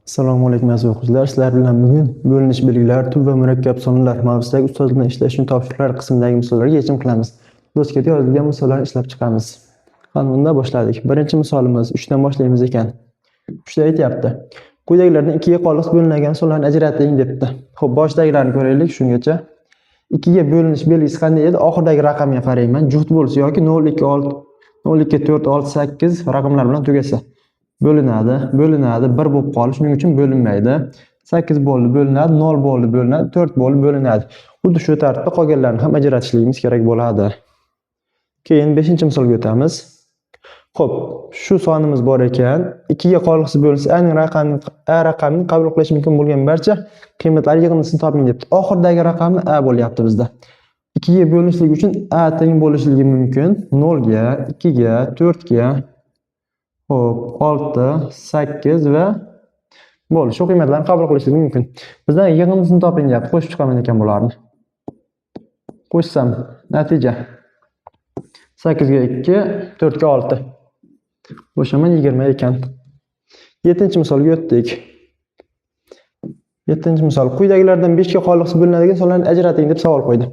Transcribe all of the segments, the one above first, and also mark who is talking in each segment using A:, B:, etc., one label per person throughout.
A: Assalomu alaykum aziz o'quvchilar. Sizlar bilan bugun bo'linish belgilari, tub va murakkab sonlar mavzusidagi ustoz bilan ishlash uchun topshiriqlar qismidagi misollarga yechim qilamiz. Doskada yozilgan misollarni ishlab chiqamiz. Qanunda boshladik. Birinchi misolimiz 3 dan boshlaymiz ekan. 3 da aytyapti. Quyidagilardan 2 ga qoliq bo'linadigan sonlarni ajrating debdi. Xo'p, boshdagilarni ko'raylik shungacha. 2 ga bo'linish belgisi qanday edi? Oxirdagi raqamga qarayman. Juft bo'lsa yoki 0, 2, 6, 0, 2, 4, 6, 8 raqamlar bilan tugasa. Bo'linadi, 1 bo'lib qolish, shuning uchun bo'linmaydi. 8 bo'ldi, bo'linadi, 0 bo'ldi, bo'linadi, 4 bo'ldi, bo'linadi. Xuddi shu tartibda qolganlarni ham ajratishligimiz kerak bo'ladi. Keyin 5-misolga o'tamiz. Xo'p, shu sonimiz bor ekan. 2 ga qoliqsiz bo'linsa, A raqamini qabul qilish mumkin bo'lgan barcha qiymatlar yig'indisini toping debdi. Oxirdagi raqamni A bo'lyapti bizda. 2 ga bo'linishligi uchun A teng bo'lishligi mumkin 0 ga, 2 ga, 4 ga, Xo'p, 6, 8 va bo'ldi. Shu qiymatlarni qabul qilishligi mumkin. Bizdan yig'indisini toping deyapti. Qo'shib chiqaman ekan bularni. Qo'shsam, natija 8 ga 2, 4 ga 6. Qo'shaman 20 ekan. 7-misolga o'tdik. 7-misol. Quyidagilardan 5 ga qoliqsiz bo'linadigan sonlarni ajrating deb savol qo'ydi.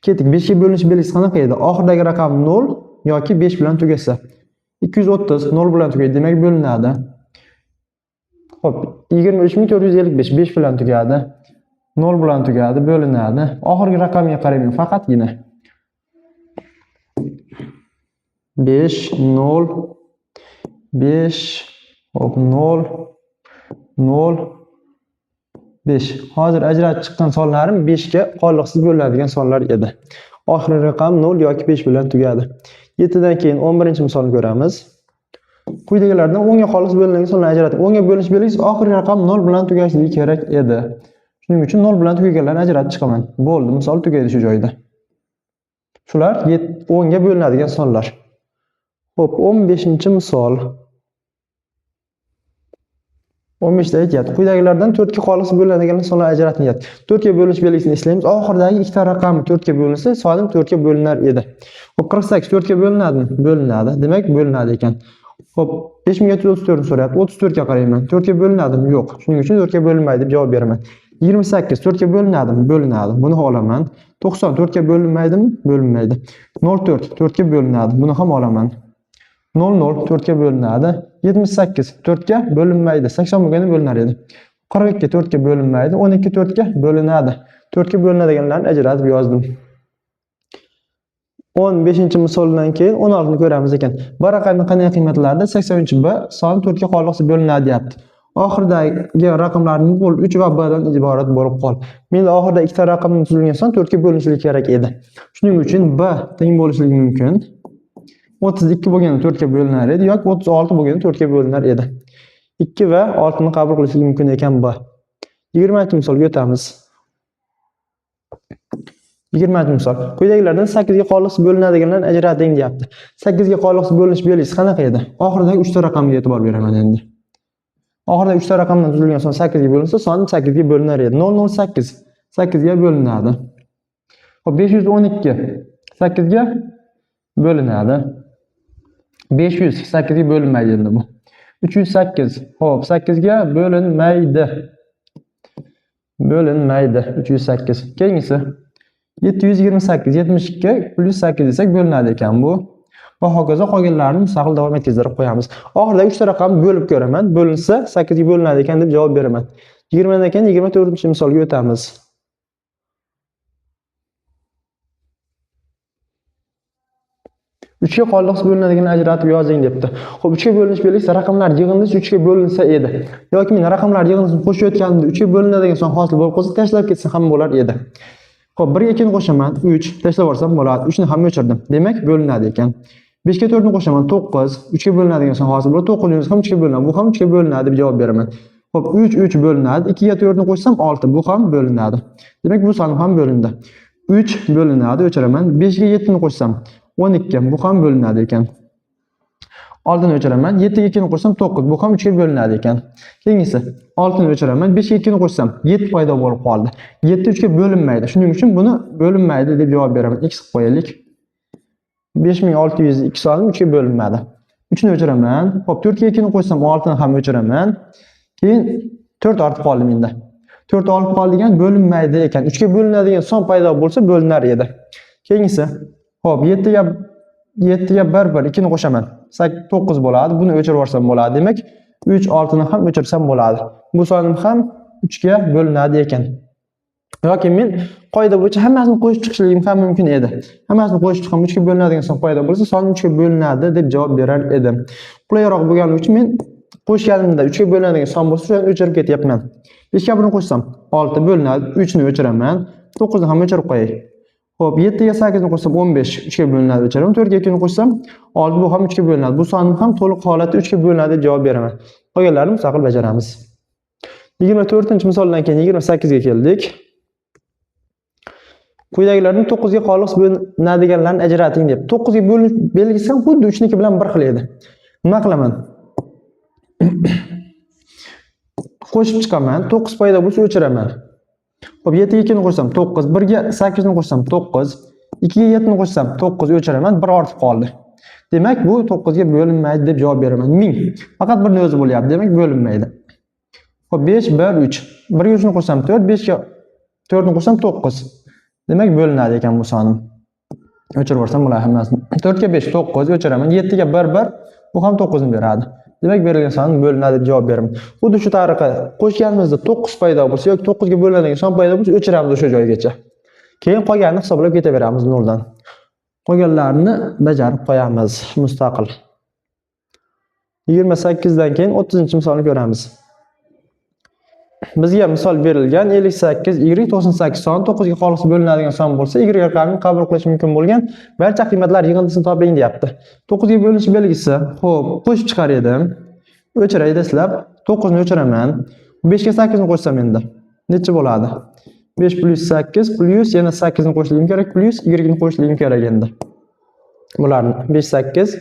A: Ketdik. 5 ga bo'linish belgisi qanaqa edi? Oxirdagi raqam 0 yoki 5 bilan tugasa. 230 0 bilan tugaydi, demak bo'linadi. Xo'p, 23455 5 bilan tugadi. 0 bilan tugadi, bo'linadi. Oxirgi raqamga qarayman faqatgina. 5 0 5 hop 0 0 5. Hozir ajratib chiqqan sonlarim 5 ga qoliqsiz bo'linadigan sonlar edi. Oxirgi raqam 0 yoki 5 bilan tugadi. 7 dan keyin 11-misolni ko'ramiz. Quyidagilardan 10 ga qoliqsiz bo'linadigan sonlarni ajrating. 10 ga bo'linish belgisi oxirgi raqam 0 bilan tugashligi kerak edi. Shuning uchun 0 bilan tugaganlarni ajratib chiqaman. Bo'ldi, misol tugaydi shu joyda. Shular 10 ga bo'linadigan sonlar. Xo'p, 15-misol. 15 da aytyapti. Quyidagilardan 4 ga qoliqsiz bo'linadigan sonlarni ajrating deyapti. 4 ga bo'linish belgisini eslaymiz. Oxirdagi ikkita raqam 4 ga bo'linsa, sonim 4 ga bo'linar edi. Xo'p, 48 4 ga bo'linadimi? Bo'linadi. Demak, bo'linadi ekan. Xo'p, 5734 ni so'rayapti. 34 ga qarayman. 4 ga bo'linadimi? Yo'q. Shuning uchun 4 ga bo'linmaydi deb javob beraman. 28 4 ga bo'linadimi? Bo'linadi. Buni olaman. 90 4 ga bo'linmaydimi? Bo'linmaydi. 04 4 ga bo'linadi. Buni ham olaman. 00 4 ga bo'linadi. 78 4 ga bo'linmaydi. 80 bo'lganda bo'linar edi. 42 4 ga bo'linmaydi. 12 4 ga bo'linadi. 4 ga bo'linadiganlarni ajratib yozdim. 15-misoldan keyin 16 ni ko'ramiz ekan. Bir raqamning qanday qiymatlarida 80-b son 4 ga qoliqsiz bo'linadi deyapti. Oxirdagi raqamlarning bo'l 3 va b dan iborat bo'lib qol. Menda oxirida ikkita raqamdan tuzilgan son 4 ga bo'linishligi kerak edi. Shuning uchun b teng bo'lishligi mumkin. 32 bo'lganda 4 ga bo'linar edi yoki 36 bo'lganda 4 ga bo'linar edi. 2 va 6 ni qabul qilishligi mumkin ekan b. 20-misolga o'tamiz. 20-misol. Quyidagilardan 8 ga qoliqsiz bo'linadiganlarni ajrating deyapti. 8 ga qoliqsiz bo'linish belgisi qanaqa edi? Oxiridagi 3 ta raqamga e'tibor beraman endi. Oxirida 3 ta raqamdan tuzilgan son 8 ga bo'linsa, son 8 ga bo'linar edi. 008 8 ga bo'linadi. Xo'p, 512 8 ga bo'linadi. 500 8 ga bo'linmaydi endi bu. 308 xo'p, 8 ga bo'linmaydi. Bo'linmaydi 308. Keyingisi 728 72 plus 8 desak bo'linadi ekan bu. Va hokazo qolganlarini mustaqil davom etkazib qo'yamiz. Oxirida 3 ta raqamni bo'lib ko'raman. Bo'linsa 8 ga bo'linadi ekan deb javob beraman. 20 dan keyin 24-misolga o'tamiz. Uchga qoliqsiz bo'linadiganini ajratib yozing debdi. Xo'p, 3 ga bo'linish belgisi raqamlar yig'indisi 3 ga bo'linsa edi. Yoki men raqamlar yig'indisini qo'shayotganimda 3 ga bo'linadigan son hosil bo'lib qolsa, tashlab ketsa ham bo'lar edi. Xo'p, 1 ga 2 ni qo'shaman, 3, tashlab yuborsam bo'ladi. 3 ni ham o'chirdim. Demak, bo'linadi ekan. 5 ga 4 ni qo'shaman, 9, 3 ga bo'linadigan son hosil bo'ladi. 9 ham 3 ga bo'linadi. Bu ham 3 ga bo'linadi deb javob beraman. Xo'p, 3 bo'linadi. 2 ga 4 ni qo'shsam 6, bu ham bo'linadi. Demak, bu son ham bo'lindi. 3 bo'linadi, o'chiraman. 5 ga 7 ni qo'shsam 12, bu ham bo'linadi ekan. Oldini o'chiraman. 7 ga 2 ni qo'shsam 9, bu ham 3 ga bo'linadi ekan. Keyingisi 6 ni o'chiraman. 5 ga 2 ni qo'shsam 7 paydo bo'lib qoldi. 7 3 ga bo'linmaydi. Shuning uchun buni bo'linmaydi deb javob beraman. X qilib qo'yaylik. 5602 sonim 3 ga bo'linmadi. 3 ni o'chiraman. Xo'p, 4 ga 2 ni qo'shsam 6 ni ham o'chiraman. Keyin 4 ortib qoldi menda. 4 olib qoldigan bo'linmaydi ekan. 3 ga bo'linadigan son paydo bo'lsa bo'linar edi. Keyingisi. Xo'p, 7 ga 1 1 2 ni qo'shaman. 9 bo'ladi. Buni o'chirib yuborsam bo'ladi. Demak, 3 6 ni ham o'chirsam bo'ladi. Bu sonim ham 3 ga bo'linadi ekan. Yoki men qoida bo'yicha hammasini qo'shib chiqishligim ham mumkin edi. Hammasini qo'shib chiqib 3 ga bo'linadigan son paydo bo'lsa, son 3 ga bo'linadi deb javob berar edim. Qulayroq bo'lgani uchun men qo'shganimda 3 ga bo'linadigan son bo'lsa, shuni o'chirib ketyapman. 5 ga 1 qo'shsam 6 bo'linadi, 3 ni o'chiraman, 9 ni ham o'chirib qo'yay. Xo'p, 7 ga 8 ni qo'shsam 15, 3 ga bo'linadi o'chiraman. 4 ga 2 ni qo'shsam 6, bu ham 3 ga bo'linadi. Bu sonim ham to'liq holatda 3 ga bo'linadi deb javob beraman. Qolganlarini mustaqil bajaramiz. 24-misoldan keyin 28 ga keldik. Quyidagilarning 9 ga qoliq bo'linadiganlarni ajrating deb. 9 ga bo'linish belgisi ham xuddi 3 niki bilan bir xil edi. Nima qilaman? Qo'shib chiqaman, 9 paydo bo'lsa o'chiraman. Xo'p, 7 ga 2 ni qo'shsam 9, 1 ga 8 ni qo'shsam 9, 2 ga 7 ni qo'shsam 9 o'chiraman, 1 ortib qoldi. Demak, bu 9 ga bo'linmaydi deb javob beraman. 1000. Faqat birni o'zi bo'lyapti, demak bo'linmaydi. Xo'p, 5 1 3. 1 ga 3 ni qo'shsam 4, 5 ga 4 ni qo'shsam 9. Demak, bo'linadi ekan bu sonim. O'chirib yuborsam bo'ladi hammasini. 4 ga 5 9 o'chiraman, 7 ga 1 1, bu ham 9 ni beradi. Demak, berilgan son bo'linadi deb javob beraman. Xuddi shu tariqa qo'shganimizda 9 paydo bo'lsa yoki 9 ga bo'linadigan son paydo bo'lsa, o'chiramiz o'sha joygacha. Keyin qolganini hisoblab ketaveramiz noldan. Qolganlarini bajarib qo'yamiz mustaqil. 28 dan keyin 30-misolni ko'ramiz. Bizga misol berilgan 58 y 98 son 9 ga qoliq bo'linadigan son bo'lsa, y raqamini qabul qilish mumkin bo'lgan barcha qiymatlar yig'indisini toping deyapti. 9 ga bo'linish belgisi. Xo'p, qo'shib chiqar edim. O'chiray deslab, 9 ni o'chiraman. 5 ga 8 ni qo'shsam endi necha bo'ladi? 5 plus 8 plus yana 8 ni qo'shishim kerak, plus y ni qo'shishim kerak endi. Bularni 5 8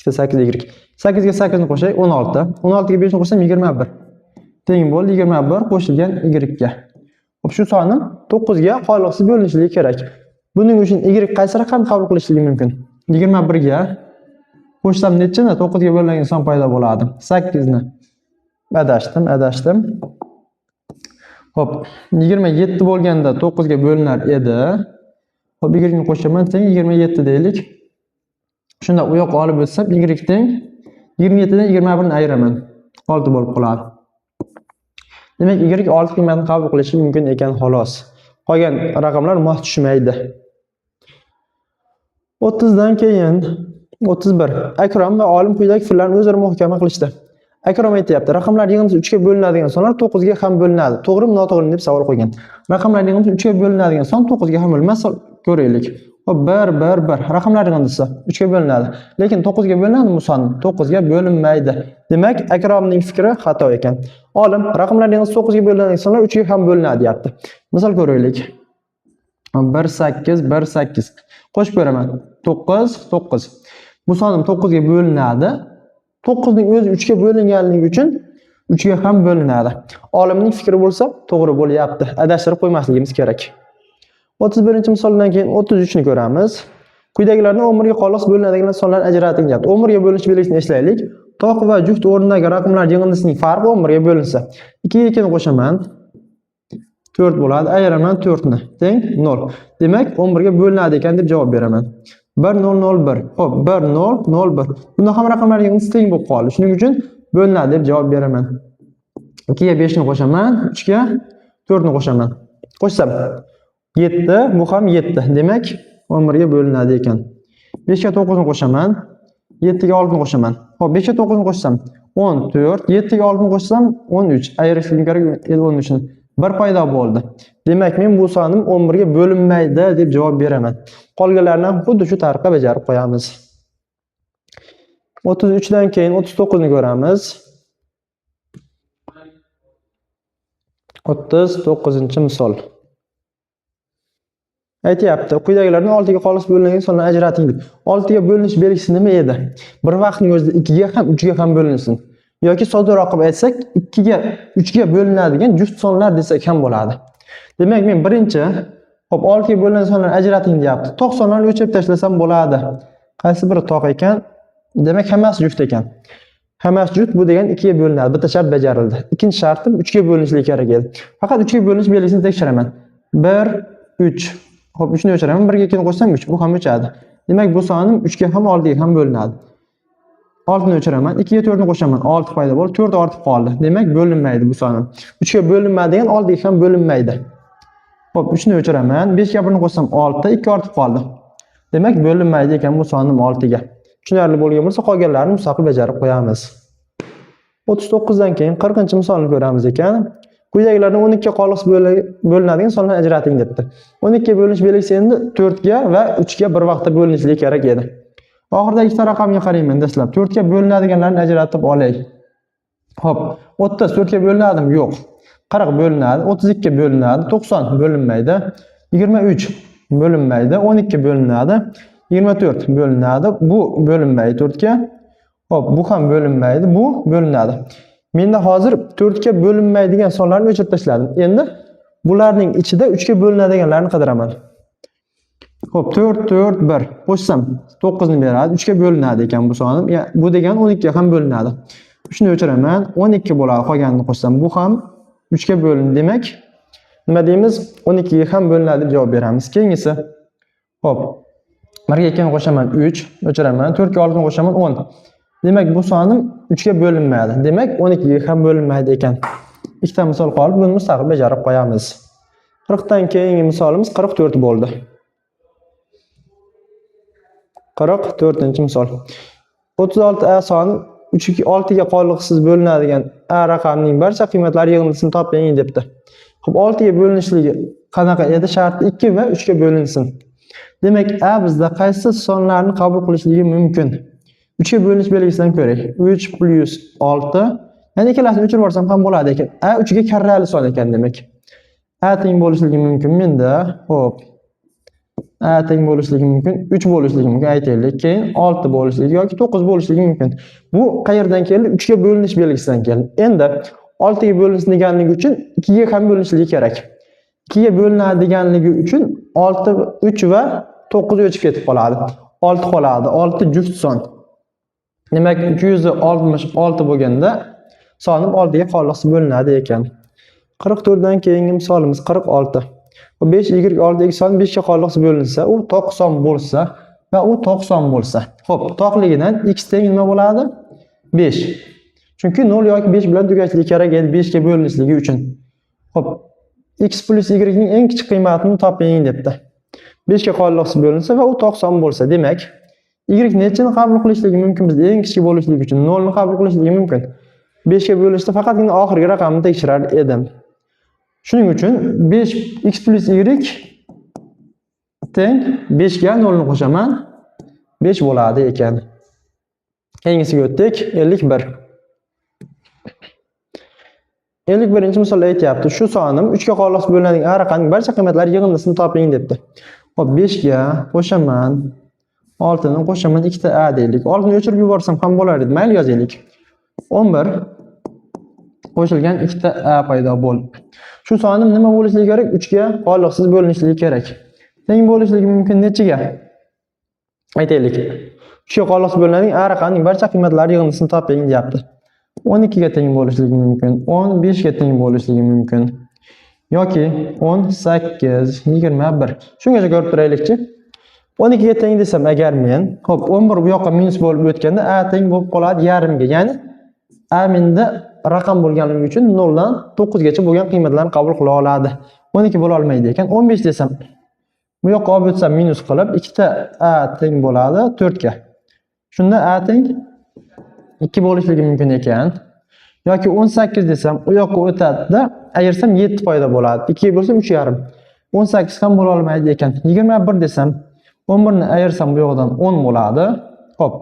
A: 2 8 y. 8 ga 8 ni qo'shay 16. 16 ga 5 ni qo'shsam 21. Teng bo'ldi 21 qo'shilgan y ga. Xo'p, shu sonim 9 ga qoliqsiz bo'linishligi kerak. Buning uchun y qaysi raqamni qabul qilishligi mumkin? 21 ga qo'shsam nechani? 9 ga bo'linadigan son paydo bo'ladi. 8 ni. Adashdim. Xo'p, 27 bo'lganda 9 ga bo'linar edi. Xo'p, y ni qo'shaman, teng 27 deylik. Shunda u yoqqa olib o'tsam y teng 27 dan 21 ni ayiraman. 6 bo'lib qoladi. Demak, y 6 qiymatini qabul qilishi mumkin ekan xolos. Qolgan raqamlar mos tushmaydi. 30 dan keyin 31. Akrom va olim quyidagi fiillarni o'zaro muhokama qilishdi. Akrom aytayapti, raqamlar yig'indisi 3 ga bo'linadigan sonlar 9 ga ham bo'linadi. To'g'rimi, noto'g'rimi deb savol qo'ygan. Raqamlar yig'indisi 3 ga bo'linadigan son 9 ga ham bo'linadi. Ko'raylik. Hop, 1 1 1. Raqamlar yig'indisi 3 ga bo'linadi. Lekin 9 ga bo'linadimi son? 9 ga bo'linmaydi. Demak, Akromning fikri xato ekan. Olim raqamlar yig'indisi 9 ga bo'linadigan sonlar 3 ga ham bo'linadi deyapti. Misol ko'raylik. 1 8 1 8. Qo'shib beraman. 9 9. Bu sonim 9 ga bo'linadi. 9 ning o'zi 3 ga bo'linganligi uchun 3 ga ham bo'linadi. Olimning fikri bo'lsa, to'g'ri bo'lyapti. Adashtirib qo'ymasligimiz kerak. 31-misoldan keyin 33 ni ko'ramiz. Quyidagilarni o'mirga qoliq bo'linadigan sonlarni ajrating deyapti. O'mirga bo'linish belgisini eslaylik. Toq va juft o'rnidagi raqamlar yig'indisining farqi o'mirga bo'linsa, 2 ga 2 ni qo'shaman, 4 bo'ladi. Ayiraman 4 ni. Teng 0. Demak, o'mirga bo'linadi ekan deb javob beraman. 1 0 0 1. Xo'p, 1 0 0 1. Bunda ham raqamlar yig'indisi teng bo'lib qoldi. Shuning uchun bo'linadi deb javob beraman. 2 ga 5 ni qo'shaman, 3 ga 4 ni qo'shaman. Qo'shsam 7, bu ham 7. Demak, 11 ga bo'linadi ekan. 5 ga 9 ni qo'shaman, 7 ga 6 ni qo'shaman. Xo'p, 5 ga 9 ni qo'shsam 14, 7 ga 6 ni qo'shsam 13. Ayirishim kerak 13 ni. 1 paydo bo'ldi. Demak, men bu sonim 11 ga bo'linmaydi deb javob beraman. Qolganlarni ham xuddi shu tariqa bajarib qo'yamiz. 33 dan keyin 39 ni ko'ramiz. 39-misol. Aytayapti, quyidagilarni 6 ga qoliq bo'linadigan sonlarni ajrating deb. 6 ga bo'linish belgisi nima edi? Bir vaqtning o'zida 2 ga ham 3 ga ham bo'linsin. Yoki soddoroq qilib aytsak, 2 ga 3 ga bo'linadigan juft sonlar desak ham bo'ladi. Demak, men birinchi, xo'p, 6 ga bo'linadigan sonlarni ajrating deyapti. Toq sonlarni o'chirib tashlasam bo'ladi. Qaysi biri toq ekan? Demak, hammasi juft ekan. Hammasi juft bu degan 2 ga bo'linadi. Bitta shart bajarildi. Ikkinchi shartim 3 ga bo'linishligi kerak edi. Faqat 3 ga bo'linish belgisini tekshiraman. 1 3. Xo'p, 3 ni o'chiraman. 1 ga 2 ni qo'shsam 3. Bu ham o'chadi. Demak, bu sonim 3 ga ham 6 ga ham bo'linadi. 6 ni o'chiraman. 2 ga 4 ni qo'shaman. 6 paydo bo'ldi. 4 ortib qoldi. Demak, bo'linmaydi bu sonim. 3 ga bo'linmaydi degan 6 ga ham bo'linmaydi. Xo'p, 3 ni o'chiraman. 5 ga 1 ni qo'shsam 6, 2 ortib qoldi. Demak, bo'linmaydi ekan bu sonim 6 ga. Tushunarli bo'lgan bo'lsa, qolganlarini mustaqil bajarib qo'yamiz. 39 dan keyin 40-misolni ko'ramiz ekan. Quyidagilardan 12 ga qoliqsiz bo'linadigan sonlarni ajrating debdi. 12 ga bo'linish belgisi endi 4 ga va 3 ga bir vaqtda bo'linishligi kerak edi. Oxirdagi ikkita raqamga qarayman dastlab. 4 ga bo'linadiganlarni ajratib olay. Xo'p, 30 4 ga bo'linadimi? Yo'q. 40 bo'linadi, 32 ga bo'linadi, 90 bo'linmaydi, 23 bo'linmaydi, 12 bo'linadi, 24 bo'linadi. Bu bo'linmaydi 4 ga. Xo'p, bu ham bo'linmaydi, bu bo'linadi. Menda hozir 4 ga bo'linmaydigan sonlarni o'chirib tashladim. Endi bularning ichida 3 ga bo'linadiganlarni qidiraman. Xo'p, 4 4 1 qo'shsam 9 ni beradi. 3 ga bo'linadi ekan bu sonim. Bu degan 12 ga ham bo'linadi. 3 ni o'chiraman, 12 bo'ladi. Qolganini qo'shsam bu ham 3 ga bo'lindi. Demak, nima deymiz? 12 ga ham bo'linadi deb javob beramiz. Keyingisi. Xo'p, 1 ga 2 ni qo'shaman 3, o'chiraman. 4 ga 6 ni qo'shaman 10. Demak, bu sonim 3 ga bo'linmaydi. Demak, 12 ga ham bo'linmaydi ekan. Ikkita misol qolib, buni mustaqil bajarib qo'yamiz. 40 dan keyingi misolimiz 44 bo'ldi. 44-misol. 36a soni 6 ga qoliqsiz bo'linadigan a raqamining barcha qiymatlari yig'indisini toping debdi. Xo'p, 6 ga bo'linishligi qanaqa edi? Sharti 2 va 3 ga bo'linsin. Demak, a bizda qaysi sonlarni qabul qilishligi mumkin? 3 ga bo'linish belgisidan ko'raylik. 3 plus 6. Yana ikkalasini o'chirib yuborsam ham bo'ladi ekan. A 3 ga karrali son ekan demak. A teng bo'lishligi mumkin menda. Xo'p. A teng bo'lishligi mumkin, 3 bo'lishligi mumkin aytaylik. Keyin 6 bo'lishligi yoki 9 bo'lishligi mumkin. Bu qayerdan keldi? 3 ga bo'linish belgisidan keldi. Endi 6 ga bo'linish deganligi uchun 2 ga ham bo'linishligi kerak. 2 ga bo'linadi deganligi uchun 6 3 va 9 o'chib ketib qoladi. 6 qoladi. 6 juft son. Demak, 266 bo'lganda sonim 6 ga qoliqsiz bo'linadi ekan. 44 dan keyingi misolimiz 46. 5 y 6 son 5 ga qoliqsiz bo'linsa, u 90 bo'lsa va u 90 bo'lsa. Xo'p, toqligidan x teng nima bo'ladi? 5. Chunki 0 yoki 5 bilan tugashligi kerak edi 5 ga bo'linishligi uchun. Xo'p, x plus y ning eng kichik qiymatini toping debdi. 5 ga qoliqsiz bo'linsa va u 90 bo'lsa, demak, y nechini qabul qilishligi mumkin? Bizda eng kichik bo'lishligi uchun 0 ni qabul qilishligi mumkin. 5 ga bo'lishda faqatgina oxirgi raqamni tekshirar edim. Shuning uchun 5x plus y teng 5 ga 0 ni qo'shaman. 5 bo'ladi ekan. Keyingisiga o'tdik. 51. 51-misolda aytyapti. Shu sonim 3 ga qoliqsiz bo'linadigan a raqamning barcha qiymatlari yig'indisini toping debdi. Xo'p, 5 ga qo'shaman 6 ni qo'shaman 2 ta a deylik. 6 ni o'chirib yuborsam ham bo'lar edi. Mayli yozaylik. 11 qo'shilgan 2 ta a paydo bo'ldi. Shu sonim nima bo'lishligi kerak? 3 ga qoliqsiz bo'linishligi kerak. Teng bo'lishligi mumkin nechiga? Aytaylik. 3 ga qoliqsiz bo'linadigan a raqamining barcha qiymatlari yig'indisini toping deyapti. 12 ga teng bo'lishligi mumkin, 15 ga teng bo'lishligi mumkin yoki 18, 21. Shungacha ko'rib turaylikchi. 12 ga teng desam agar men, xo'p, 11 bu yoqqa minus bo'lib o'tganda a teng bo'lib qoladi yarimga. Ya'ni a menda raqam bo'lganligi uchun 0 dan 9 gacha bo'lgan qiymatlarni qabul qila oladi. 12 bo'la olmaydi ekan. 15 desam bu yoqqa olib o'tsam minus qilib 2 ta a teng bo'ladi 4 ga. Shunda a teng 2 bo'lishligi mumkin ekan. Yoki 18 desam u yoqqa o'tadi-da, ayirsam 7 paydo bo'ladi. 2 ga bo'lsam 3,5. 18 ham bo'la olmaydi ekan. 21 desam 11 ni ayirsam bu yoqdan 10 bo'ladi. Xo'p.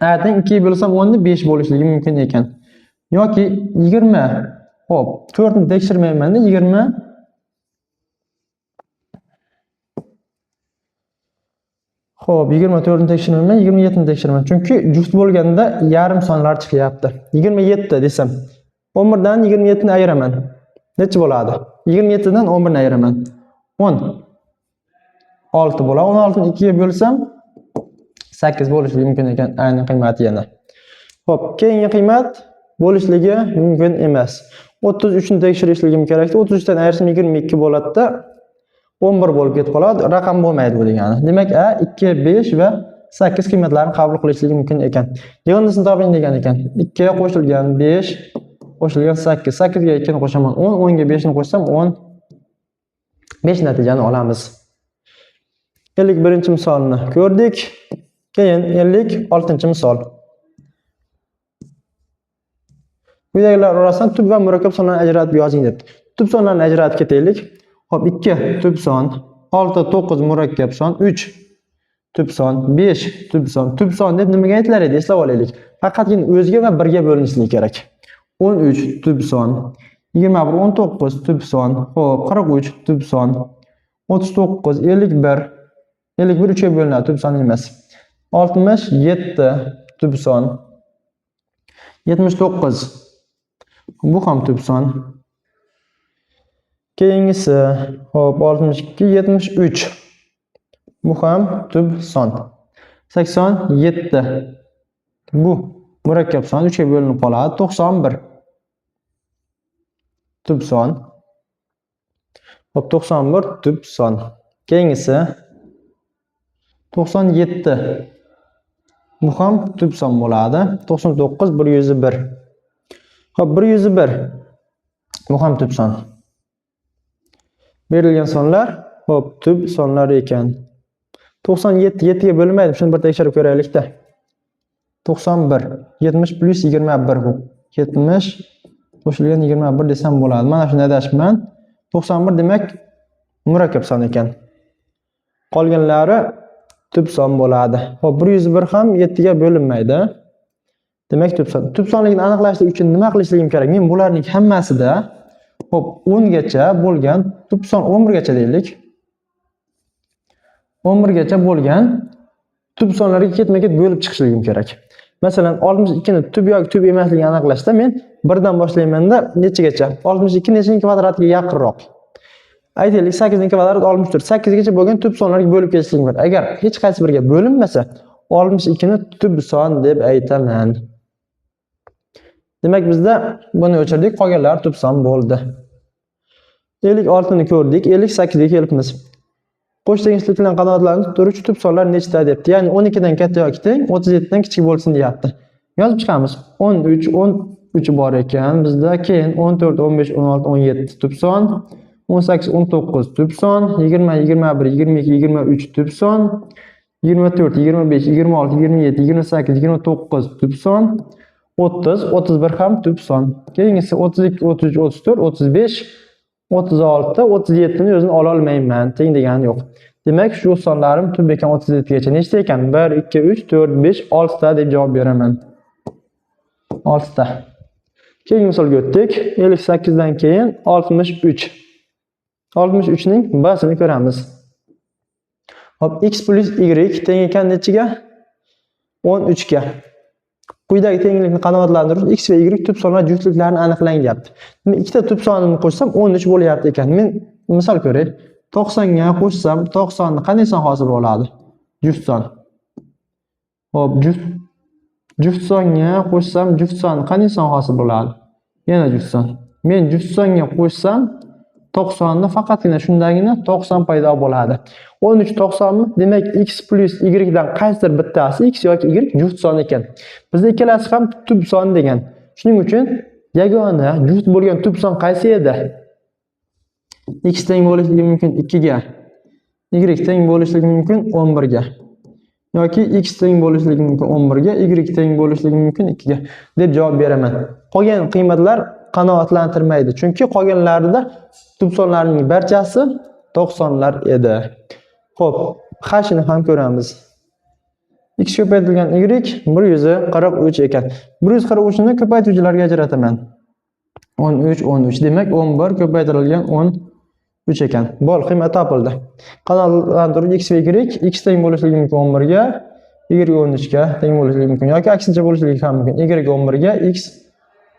A: A teng 2 ga bo'lsam 10 ni 5 bo'lishligi mumkin ekan. Yoki 20. Xo'p, 4 ni tekshirmayman-da, 20 Xo'p, 24 ni tekshirmayman, 27 ni tekshiraman. Chunki juft bo'lganda yarim sonlar chiqyapti. 27 desam, 11 dan 27 ni ayiraman. Necha bo'ladi? 27 dan 11 ni ayiraman. 10. 6 bo'ladi. 16 ni 2 ga bo'lsam 8 bo'lishi mumkin ekan ayni qiymati yana. Xo'p, keyingi qiymat bo'lishligi mumkin emas. 33 ni tekshirishligim kerak. 33 dan ayirishim 22 bo'ladi-da, 11 bo'lib ketib qoladi. Raqam bo'lmaydi bu degani. Demak, a 2, 5 va 8 qiymatlarini qabul qilishligi mumkin ekan. Yig'indisini toping degan ekan. 2 ga qo'shilgan 5 qo'shilgan 8. 8 ga 2 ni qo'shaman 10, 10 ga 5 ni qo'shsam 10. 5 natijani olamiz. 51-misolni ko'rdik. Keyin 56-misol. Quyidagilar orasidan tub va murakkab sonlarni ajratib yozing debdi. Tub sonlarni ajratib ketaylik. Hop, 2 tub son, 6 9 murakkab son, 3 tub son, 5 tub son. Tub son deb nimaga aytilar edi? Eslab olaylik. Faqatgina o'zga va birga bo'linishligi kerak. 13 tub son, 21 19 tub son, hop 43 tub son, 39 51 51 3 ga bo'linadi, tub son emas. 67 tub son, 79 bu ham tub son. Keyingisi hop 62 73 bu ham tub son. 87 bu murakkab son 3 ga bo'linib qoladi. 91 tub son. Hop 91 tub son. Keyingisi 97 bu ham tub son bo'ladi. 99 101. Hop 101 bu ham tub son. Berilgan sonlar hop tub sonlar ekan. 97 7 ga bo'linmaydi. Shuni bir tekshirib ko'raylik-da. 91 70 plus 21 bu. 70 qo'shilgan 21 desam bo'ladi. Mana shuni adashibman. 91 demak murakkab son ekan. Qolganlari tub son bo'ladi. Hop 101 ham 7 ga bo'linmaydi. Demak tub son. Tub sonligini aniqlashlik uchun nima qilishligim kerak? Men bularning hammasida hop 10 gacha bo'lgan tub son 11 gacha deylik. 11 gacha bo'lgan tub sonlarga ketma-ket bo'lib chiqishligim kerak. Masalan, 62 ni tub yoki tub emasligini aniqlashda men birdan boshlaymanda nechagacha? 62 nechining kvadratiga yaqinroq? Aytaylik 8 ning kvadrati 64. 8 gacha bo'lgan tub sonlarga bo'lib ketishligim kerak. Agar hech qaysi biriga bo'linmasa, 62 ni tub son deb aytaman. Demak, bizda buni o'chirdik, qolganlar tub son bo'ldi. 56 ni ko'rdik, 58 ga kelibmiz. Qo'sh tenglik bilan qanoatlanib turuvchi tub sonlar nechta debdi. Ya'ni 12 dan katta yoki teng, 37 dan kichik bo'lsin deyapti. Yozib chiqamiz. 13 13 bor ekan bizda. Keyin 14 15 16 17 tub son, 18 19 tub son, 20 21 22 23 tub son, 24 25 26 27 28 29 tub son, 30 31 ham tub son. Keyingisi 32 33 34 35 36 37 ni o'zini ola olmayman. Teng degani yo'q. Demak, shu sonlarim tub ekan 37 gacha. Nechta ekan? 1 2 3 4 5 6 ta deb javob beraman. 6 ta. Keyingi misolga o'tdik. 58 dan keyin 63. 63 ning b'sini ko'ramiz. Hop, x plus y teng ekan nechiga? 13 ga. Quyidagi tenglikni qanoatlantirish x va y tub sonlar juftliklarini aniqlang deyapti. Men ikkita tub sonini qo'shsam 13 bo'lyapti ekan. Men misol ko'ray. 90 ga qo'shsam 90 ni qanday son hosil bo'ladi? Juft son. Hop, juft songa qo'shsam juft son qanday son hosil bo'ladi? Yana juft son. Men juft songa qo'shsam 90 ni faqatgina shundagina 90 paydo bo'ladi. 13 90 mi? Demak x plus y dan qaysidir bittasi x yoki y juft son ekan. Bizda ikkalasi ham tub son degan. Shuning uchun yagona juft bo'lgan tub son qaysi edi? X teng bo'lishligi mumkin 2 ga. Y teng bo'lishligi mumkin 11 ga. Yoki x teng bo'lishligi mumkin 11 ga, y teng bo'lishligi mumkin 2 ga deb javob beraman. Qolgan qiymatlar qanoatlantirmaydi. Chunki qolganlarida tub sonlarning barchasi 90lar edi. Xo'p, h ni ham ko'ramiz. X ko'paytirilgan y 143 ekan. 143 ni ko'paytuvchilarga ajrataman. 13 13 demak 11 ko'paytirilgan 13 ekan. Bol qiymat topildi. Qanoatlantiruvchi x va y x teng bo'lishligi mumkin 11 ga, y 13 ga teng bo'lishligi mumkin yoki aksincha bo'lishligi ham mumkin. Y 11 ga, x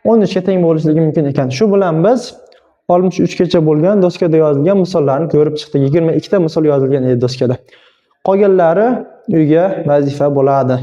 A: 13 ga teng bo'lishligi mumkin ekan. Shu bilan biz 63 gacha bo'lgan doskada yozilgan misollarni ko'rib chiqdik. 22 ta misol yozilgan edi doskada. Qolganlari uyga vazifa bo'ladi.